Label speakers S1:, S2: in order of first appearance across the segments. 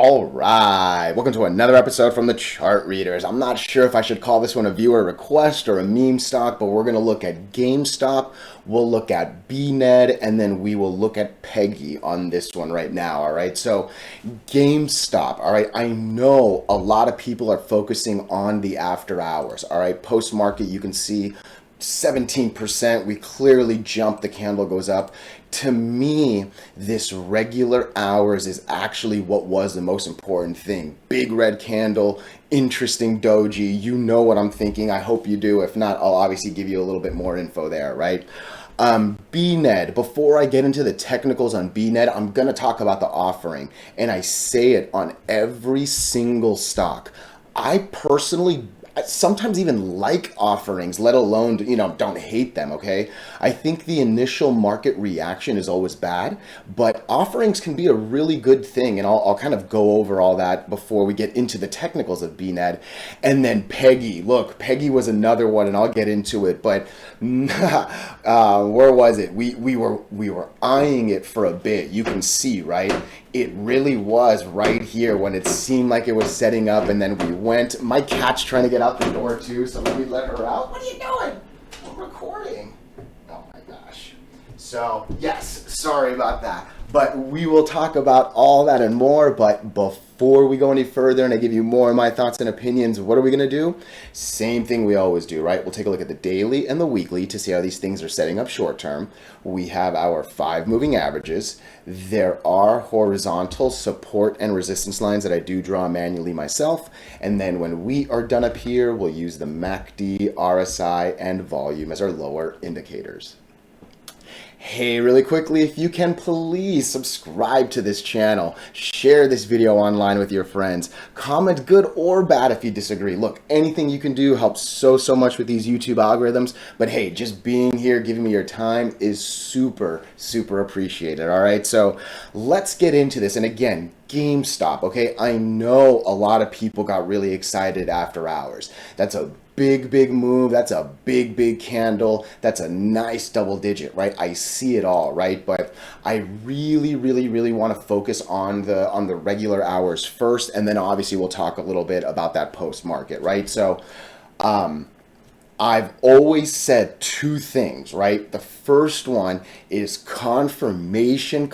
S1: All right, welcome to another episode from the Chart Readers. I'm not sure if I should call this one a viewer request or a meme stock, but we're going to look at GameStop, we'll look at BNED, and then we will look at Peggy on this one right now, all right? So GameStop, all right, I know a lot of people are focusing on the after hours, all right? Post-market, you can see 17%, we clearly jumped, the candle goes up. To me, this regular hours is actually what was the most important thing. Big red candle, interesting doji, you know what I'm thinking, I hope you do. If not, I'll obviously give you a little bit more info there, right? BNED, before I get into the technicals on BNED, I'm going to talk about the offering, and I say it on every single stock. I personally sometimes even like offerings, let alone, don't hate them, okay? I think the initial market reaction is always bad, but offerings can be a really good thing, and I'll kind of go over all that before we get into the technicals of BNED. And then Peggy, look, Peggy was another one, and I'll get into it, but where was it? We were eyeing it for a bit. You can see, right? It really was right here when it seemed like it was setting up, and then we went. My cat's trying to get out the door too, so let me let her out. What are you doing? We're recording. Oh my gosh. So yes, sorry about that. But we will talk about all that and more. But before we go any further and I give you more of my thoughts and opinions, what are we going to do? Same thing we always do, right? We'll take a look at the daily and the weekly to see how these things are setting up short term. We have our 5 moving averages. There are horizontal support and resistance lines that I do draw manually myself. And then when we are done up here, we'll use the MACD, RSI, and volume as our lower indicators. Hey, really quickly, if you can please subscribe to this channel, share this video online with your friends, comment good or bad if you disagree. Look, anything you can do helps so much with these YouTube algorithms, but hey, just being here, giving me your time is super appreciated, all right? So let's get into this, and again, GameStop, okay? I know a lot of people got really excited after hours. That's a big move. That's a big candle. That's a nice double digit, right? I see it all, right? But I really want to focus on the regular hours first, and then obviously we'll talk a little bit about that post market, right? So I've always said 2 things, right? The first one is confirmation.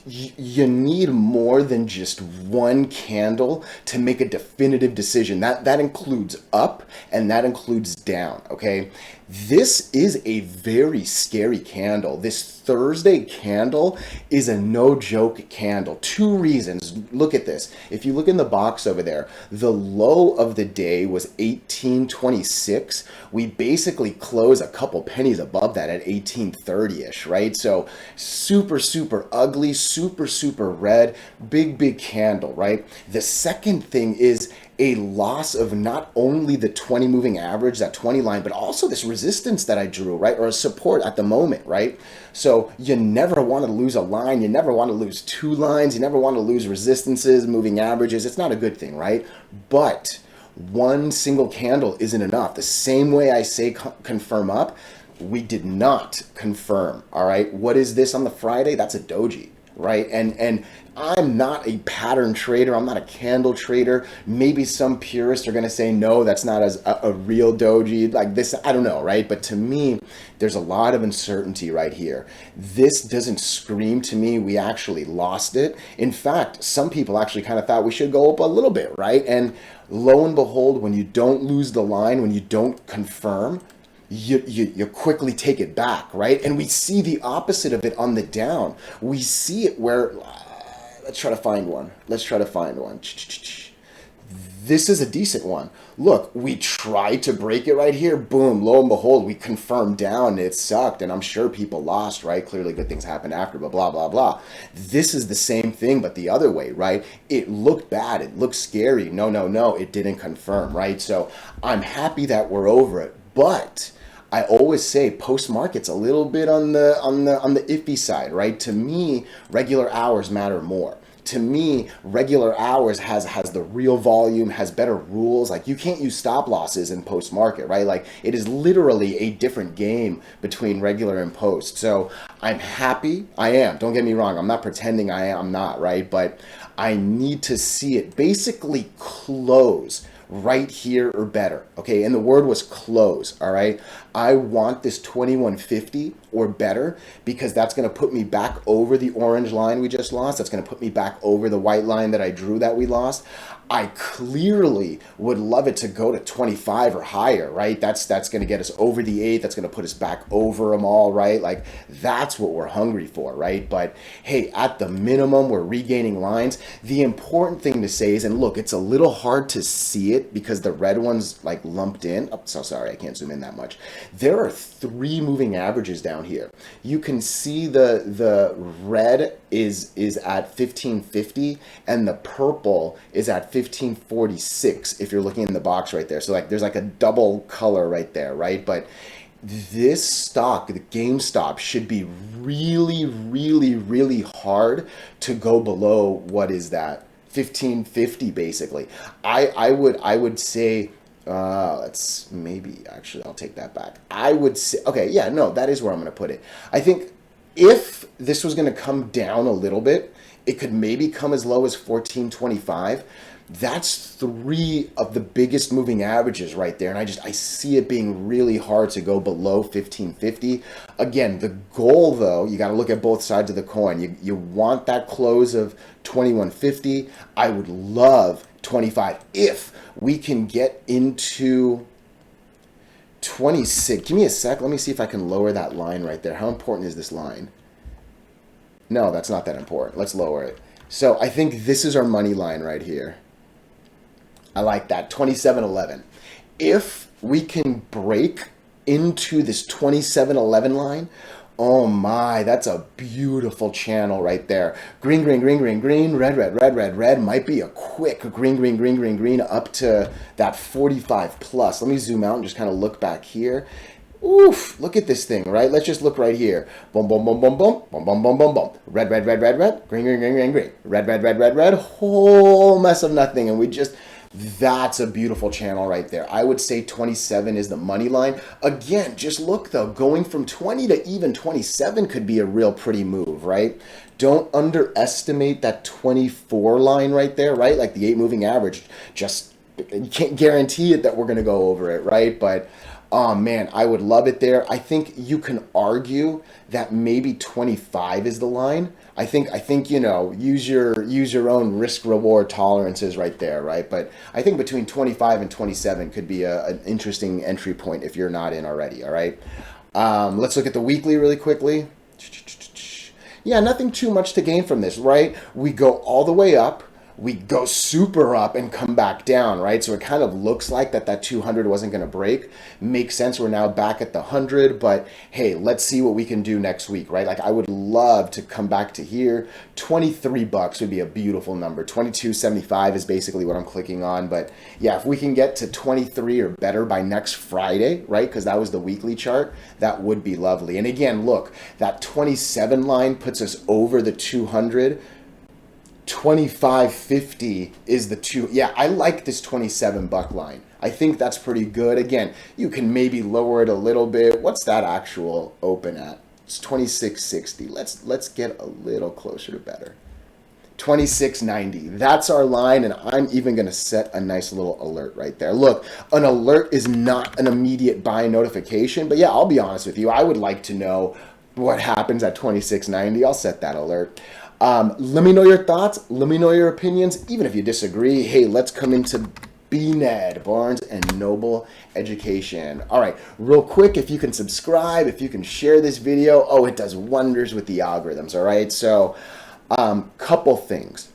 S1: You need more than just one candle to make a definitive decision. That includes up and that includes down, okay? This is a very scary candle. This Thursday candle is a no joke candle. 2 reasons. Look at this. If you look in the box over there, the low of the day was 1826. We basically close a couple pennies above that at 1830-ish, right? So super ugly, super red, big candle, right? The second thing is a loss of not only the 20 moving average, that 20 line, but also this resistance that I drew, right? Or a support at the moment, right? So you never want to lose a line. You never want to lose 2 lines. You never want to lose resistances, moving averages. It's not a good thing, right? But one single candle isn't enough. The same way I say confirm up, we did not confirm, all right? What is this on the Friday? That's a doji, right? And I'm not a pattern trader. I'm not a candle trader. Maybe some purists are going to say, no, that's not as a real doji like this. I don't know, right? But to me, there's a lot of uncertainty right here. This doesn't scream to me we actually lost it. In fact, some people actually kind of thought we should go up a little bit, right? And lo and behold, when you don't lose the line, when you don't confirm, you quickly take it back, right? And we see the opposite of it on the down. We see it where, let's try to find one. This is a decent one. Look, we tried to break it right here. Boom, lo and behold, we confirmed down. It sucked, and I'm sure people lost, right? Clearly good things happened after, but blah. This is the same thing, but the other way, right? It looked bad. It looked scary. No, it didn't confirm, right? So I'm happy that we're over it, but I always say post market's a little bit on the iffy side, right? To me, regular hours matter more. To me, regular hours has the real volume, has better rules. Like, you can't use stop losses in post market, right? Like, it is literally a different game between regular and post. So I'm happy. I am. Don't get me wrong. I'm not pretending I am. I'm not, right? But I need to see it basically close right here or better. Okay, and the word was close. All right, I want this 2150 or better, because that's going to put me back over the orange line we just lost. That's going to put me back over the white line that I drew that we lost. I clearly would love it to go to 25 or higher, right? That's going to get us over the 8. That's going to put us back over them all, right? Like, that's what we're hungry for, right? But hey, at the minimum, we're regaining lines. The important thing to say is, and look, it's a little hard to see it because the red one's like lumped in. Oh, so sorry, I can't zoom in that much. There are 3 moving averages down here. You can see the red is at 1550 and the purple is at 1546 if you're looking in the box right there. So like, there's like a double color right there, right? But this stock, the GameStop, should be really, really, really hard to go below. What is that? 1550 basically. I would say, let's maybe, actually, I'll take that back. I would say, okay, yeah, no, that is where I'm going to put it. I think if this was going to come down a little bit, it could maybe come as low as 1425. That's 3 of the biggest moving averages right there. And I see it being really hard to go below 1550. Again, the goal though, you got to look at both sides of the coin. You want that close of 2150. I would love 25 if we can get into 26. Give me a sec. Let me see if I can lower that line right there. How important is this line? No, that's not that important. Let's lower it. So I think this is our money line right here. I like that, 2711. If we can break into this 2711 line, oh my, that's a beautiful channel right there. Green, green, green, green, green, red, red, red, red, red. Might be a quick green, green, green, green, green up to that 45 plus. Let me zoom out and just kind of look back here. Oof, look at this thing, right? Let's just look right here. Boom, boom, boom, boom, boom, boom, boom, boom, boom, boom. Red, red, red, red, red, green, green, green, green, green. Red, red, red, red, red, whole mess of nothing. And we just, that's a beautiful channel right there. I would say 27 is the money line. Again, just look though, going from 20 to even 27 could be a real pretty move, right? Don't underestimate that 24 line right there, right? Like the 8 moving average, just, you can't guarantee it that we're going to go over it, right? But oh man, I would love it there. I think you can argue that maybe 25 is the line. I think you know, use your own risk reward tolerances right there, right? But I think between 25 and 27 could be an interesting entry point if you're not in already. All right. Let's look at the weekly really quickly. Yeah, nothing too much to gain from this, right? We go all the way up. We go super up and come back down, right? So it kind of looks like that 200 wasn't going to break. Makes sense. We're now back at the 100, but hey, let's see what we can do next week, right? Like, I would love to come back to here. 23 bucks would be a beautiful number. 22.75 is basically what I'm clicking on, but yeah, if we can get to 23 or better by next Friday, right? Because that was the weekly chart, that would be lovely. And again, look, that 27 line puts us over the 200. 25.50 is the 2. Yeah, I like this 27 buck line. I think that's pretty good. Again, you can maybe lower it a little bit. What's that actual open at? It's 26.60. Let's get a little closer to better. 26.90. That's our line, and I'm even going to set a nice little alert right there. Look, an alert is not an immediate buy notification, but yeah, I'll be honest with you. I would like to know what happens at 26.90. I'll set that alert. Let me know your thoughts. Let me know your opinions. Even if you disagree, hey, let's come into BNED, Barnes and Noble Education. All right, real quick, if you can subscribe, if you can share this video, oh, it does wonders with the algorithms, all right? So, couple things.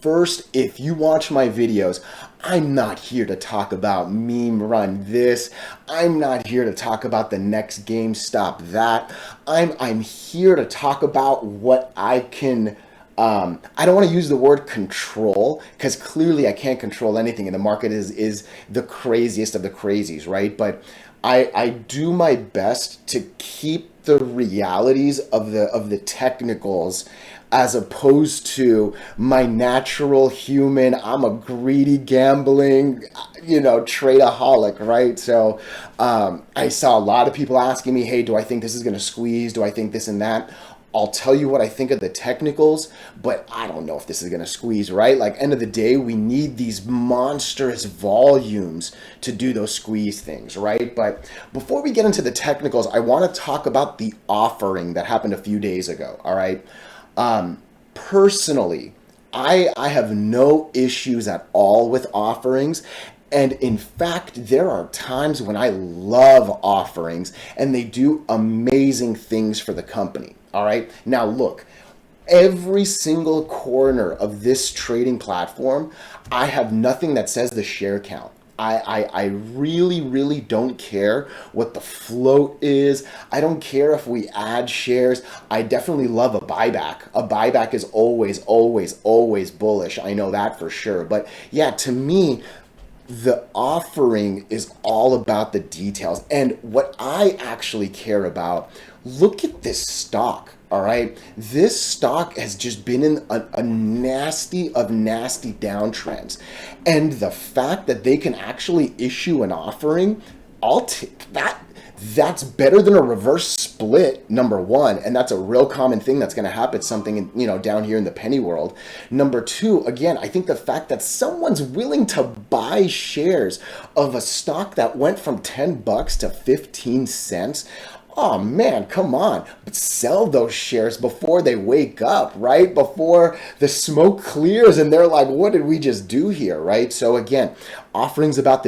S1: First, if you watch my videos, I'm not here to talk about meme run this. I'm not here to talk about the next GameStop that. I'm here to talk about what I can, I don't want to use the word control, because clearly I can't control anything, and the market is the craziest of the crazies, right? But I do my best to keep the realities of the technicals as opposed to my natural human, I'm a greedy gambling, tradeaholic, right? So I saw a lot of people asking me, hey, do I think this is going to squeeze? Do I think this and that? I'll tell you what I think of the technicals, but I don't know if this is going to squeeze, right? Like, end of the day, we need these monstrous volumes to do those squeeze things, right? But before we get into the technicals, I want to talk about the offering that happened a few days ago, all right? Personally, I have no issues at all with offerings. And in fact, there are times when I love offerings and they do amazing things for the company. All right. Now, look, every single corner of this trading platform, I have nothing that says the share count. I really, really don't care what the float is. I don't care if we add shares. I definitely love a buyback. A buyback is always, always, always bullish. I know that for sure. But yeah, to me, the offering is all about the details. And what I actually care about, look at this stock. All right. This stock has just been in a nasty of nasty downtrends. And the fact that they can actually issue an offering, I'll take that. That's better than a reverse split, number one, and that's a real common thing that's going to happen, something down here in the penny world. Number two, again, I think the fact that someone's willing to buy shares of a stock that went from $10 to 15 cents. Oh man, come on. But sell those shares before they wake up, right? Before the smoke clears and they're like, what did we just do here, right? So again, offerings about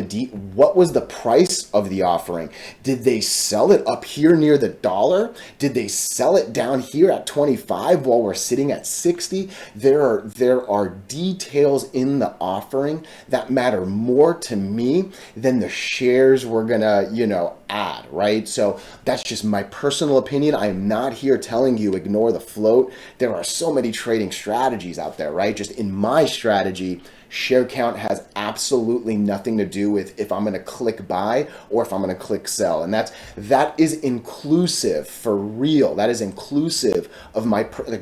S1: what was the price of the offering? Did they sell it up here near the dollar? Did they sell it down here at 25 while we're sitting at 60? There are details in the offering that matter more to me than the shares we're gonna, add, right? So that's just my personal opinion. I am not here telling you ignore the float. There are so many trading strategies out there, right? Just in my strategy, share count has absolutely nothing to do with if I'm going to click buy or if I'm going to click sell. And that is inclusive for real. That is inclusive of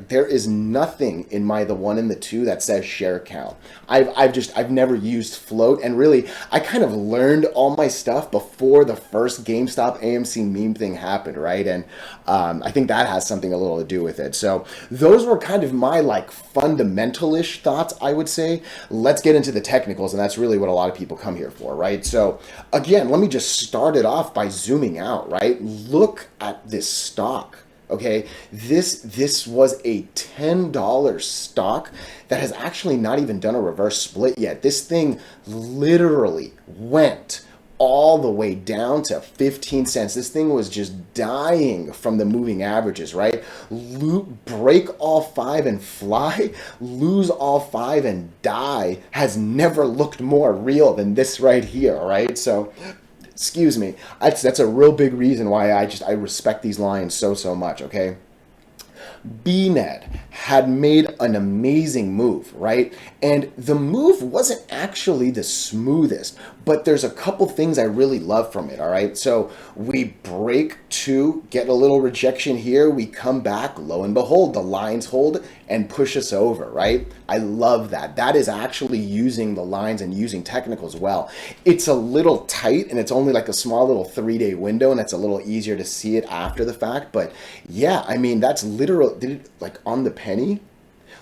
S1: there is nothing in the 1 and the 2 that says share count. I've never used float, and really I kind of learned all my stuff before the first GameStop AMC meme thing happened, right? And I think that has something a little to do with it. So those were kind of my fundamental-ish thoughts, I would say. Let's get into the technicals, and that's really what a lot of people come here for, right? So again, let me just start it off by zooming out, right? Look at this stock. Okay, this was a $10 stock that has actually not even done a reverse split yet. This thing literally went all the way down to 15 cents. This thing was just dying from the moving averages, right? Break all 5 and fly, lose all 5 and die has never looked more real than this right here, right? So excuse me, that's a real big reason why I respect these lines so much, okay? BNED had made an amazing move, right? And the move wasn't actually the smoothest, but there's a couple things I really love from it, all right? So we break 2, get a little rejection here, we come back, lo and behold, the lines hold and push us over, right? I love that. That is actually using the lines and using technicals well. It's a little tight and it's only like a small little 3-day window, and it's a little easier to see it after the fact. But yeah, I mean, that's literal, on the penny.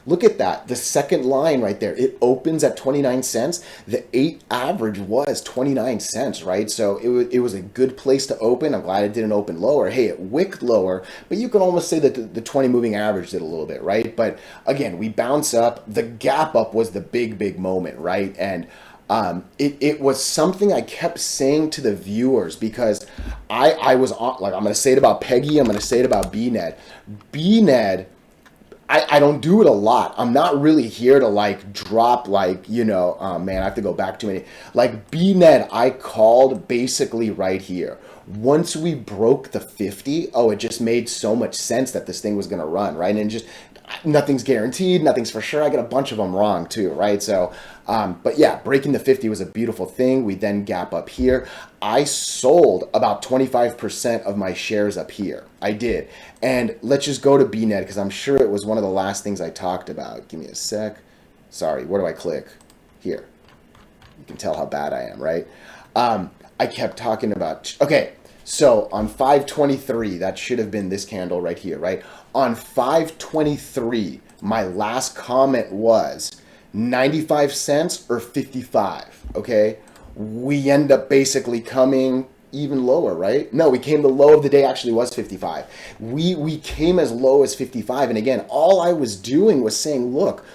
S1: Look at that. The second line right there, it opens at 29 cents. The 8 average was 29 cents, right? So it was a good place to open. I'm glad it didn't open lower. Hey, it wicked lower, but you can almost say that the 20 moving average did a little bit, right? But again, we bounce up. The gap up was the big moment, right? And it was something I kept saying to the viewers, because I was on, I'm going to say it about Peggy. I'm going to say it about BNED. BNED, I don't do it a lot. I'm not really here to drop oh man, I have to go back too many. BNED, I called basically right here. Once we broke the 50, it just made so much sense that this thing was going to run, right? And just, nothing's guaranteed, nothing's for sure. I get a bunch of them wrong too, right? So, but yeah, breaking the 50 was a beautiful thing. We then gap up here. I sold about 25% of my shares up here. I did. And let's just go to BNED because I'm sure it was one of the last things I talked about. Give me a sec. Sorry, where do I click? Here. You can tell how bad I am, right? I kept talking about, okay, so on 523, that should have been this candle right here, right? On 523, my last comment was 95 cents or 55, okay? We end up basically coming even lower, right? No, we came, the low of the day actually was 55. We came as low as 55. And again, all I was doing was saying, look,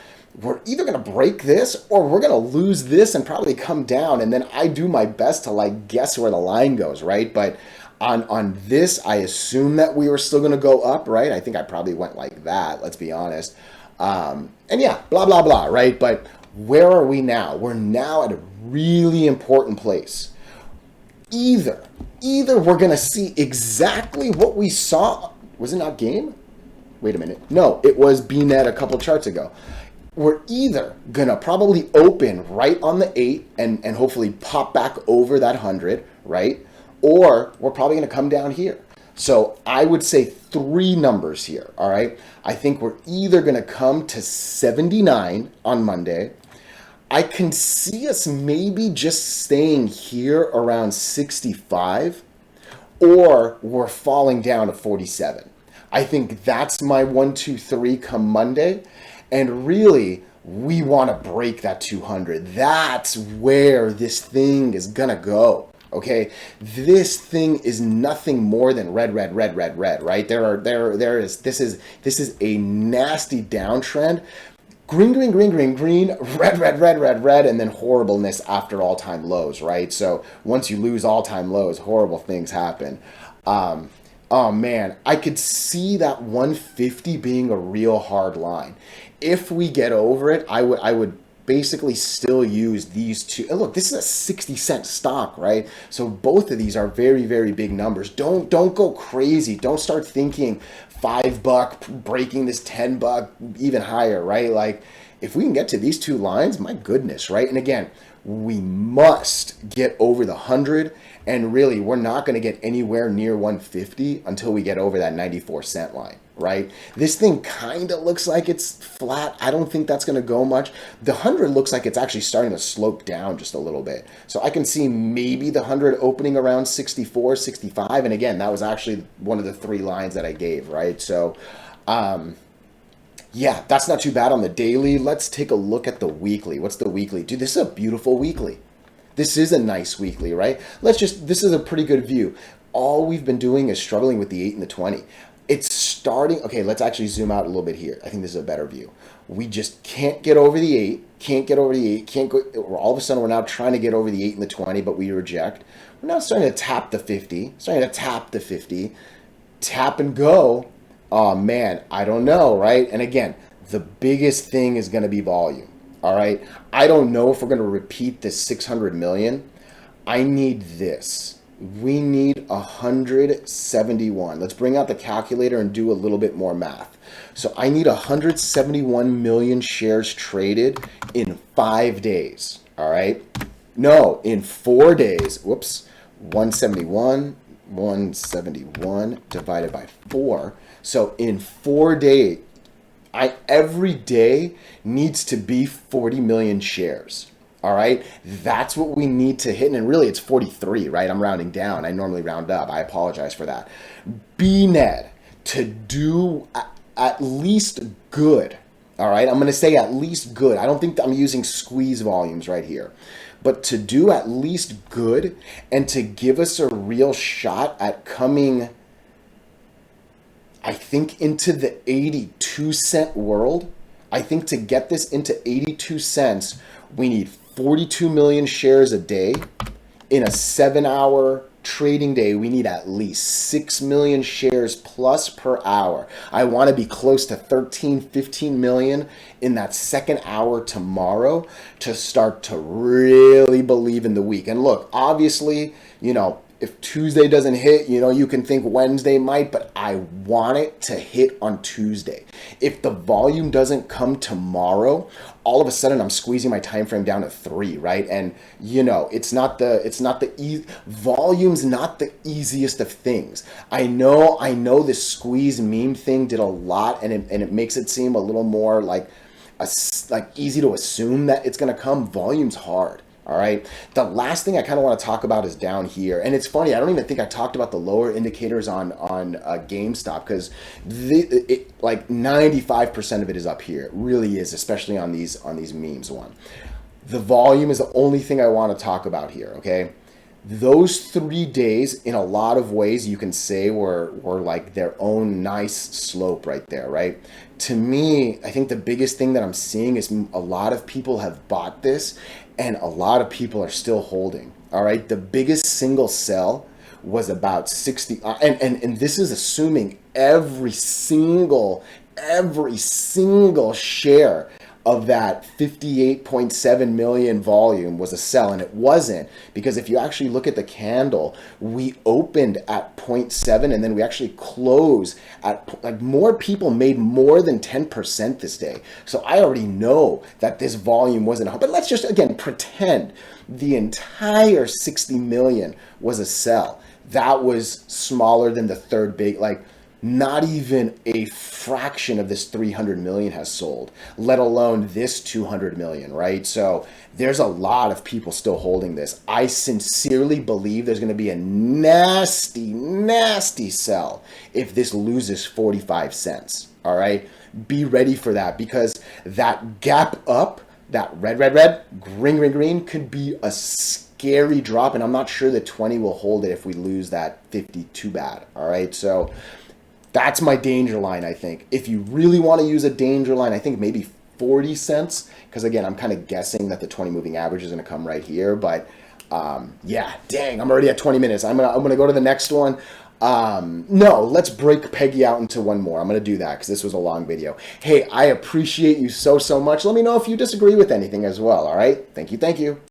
S1: we're either going to break this or we're going to lose this and probably come down. And then I do my best to like guess where the line goes, right? But on this, I assume that we were still going to go up, right? I think I probably went like that, let's be honest. And yeah, blah, blah, blah, right? But where are we now? We're now at a really important place. Either we're going to see exactly what we saw. Was it not game? Wait a minute. No, it was BNED a couple charts ago. We're either going to probably open right on the 8 and hopefully pop back over that 100, right? Or we're probably going to come down here. So I would say 3 numbers here, all right? I think we're either going to come to 79 on Monday. I can see us maybe just staying here around 65, or we're falling down to 47. I think that's my 1, 2, 3 come Monday. And really, we want to break that 200. That's where this thing is going to go. Okay, this thing is nothing more than red, red, red, red, red, right? This is a nasty downtrend. Green, green, green, green, green, red, red, red, red, red, and then horribleness after all-time lows, right? So once you lose all-time lows, horrible things happen. Oh man, I could see that 150 being a real hard line. If we get over it, I would basically still use these two. And look, this is a 60-cent stock, right? So both of these are very, very big numbers. Don't go crazy. Don't start thinking $5 breaking this $10 even higher, right? Like if we can get to these two lines, my goodness, right? And again, we must get over the 100, and really we're not going to get anywhere near 150 until we get over that 94-cent line, right? This thing kind of looks like it's flat. I don't think that's going to go much. The 100 looks like it's actually starting to slope down just a little bit. So I can see maybe the 100 opening around 64, 65. And again, that was actually one of the 3 lines that I gave, right? So, yeah, that's not too bad on the daily. Let's take a look at the weekly. What's the weekly? Dude, this is a beautiful weekly. This is a nice weekly, right? This is a pretty good view. All we've been doing is struggling with the 8 and the 20. It's starting, okay, let's actually zoom out a little bit here. I think this is a better view. We just can't get over the 8, can't go, all of a sudden we're now trying to get over the 8 and the 20, but we reject. We're now starting to tap the 50, tap and go. Oh man, I don't know, right? And again, the biggest thing is going to be volume, all right? I don't know if we're going to repeat this 600 million. I need this. We need 171. Let's bring out the calculator and do a little bit more math. So I need 171 million shares traded in 5 days, all right? No, in 4 days. Whoops, 171 divided by 4. So in 4 days, every day needs to be 40 million shares. All right, that's what we need to hit. And really, it's 43, right? I'm rounding down. I normally round up. I apologize for that. BNED to do at least good. All right, I'm going to say at least good. I don't think I'm using squeeze volumes right here. But to do at least good and to give us a real shot at coming, I think, into the 82-cent world. I think to get this into 82 cents, we need 42 million shares a day. In a 7-hour trading day, we need at least 6 million shares plus per hour. I want to be close to 13, 15 million in that second hour tomorrow to start to really believe in the week. And look, obviously, you know, if Tuesday doesn't hit, you know, you can think Wednesday might, but I want it to hit on Tuesday. If the volume doesn't come tomorrow, all of a sudden I'm squeezing my time frame down to 3, right? And you know, volume's not the easiest of things. I know this squeeze meme thing did a lot, and it makes it seem a little more like easy to assume that it's going to come. Volume's hard. All right. The last thing I kind of want to talk about is down here, and it's funny. I don't even think I talked about the lower indicators on GameStop, because like 95% of it is up here. It really is, especially on these memes. The volume is the only thing I want to talk about here. Okay. Those 3 days, in a lot of ways, you can say were like their own nice slope right there, right? To me, I think the biggest thing that I'm seeing is a lot of people have bought this, and a lot of people are still holding. All right, the biggest single sell was about 60, and this is assuming every single share of that 58.7 million volume was a sell, and it wasn't, because if you actually look at the candle, we opened at 0.7 and then we actually closed at, like, more people made more than 10% this day. So I already know that this volume wasn't, but let's just again pretend the entire 60 million was a sell. That was smaller than the third big, like, not even a fraction of this 300 million has sold, let alone this 200 million, right? So there's a lot of people still holding this. I sincerely believe there's going to be a nasty, nasty sell if this loses 45 cents, all right? Be ready for that, because that gap up, that red, green could be a scary drop, and I'm not sure that 20 will hold it if we lose that 50 too bad, all right? So that's my danger line, I think. If you really want to use a danger line, I think maybe 40 cents, because again, I'm kind of guessing that the 20 moving average is going to come right here. But yeah, dang, I'm already at 20 minutes. I'm gonna go to the next one. No, let's break Peggy out into one more. I'm gonna do that because this was a long video. Hey, I appreciate you so much. Let me know if you disagree with anything as well. All right, thank you.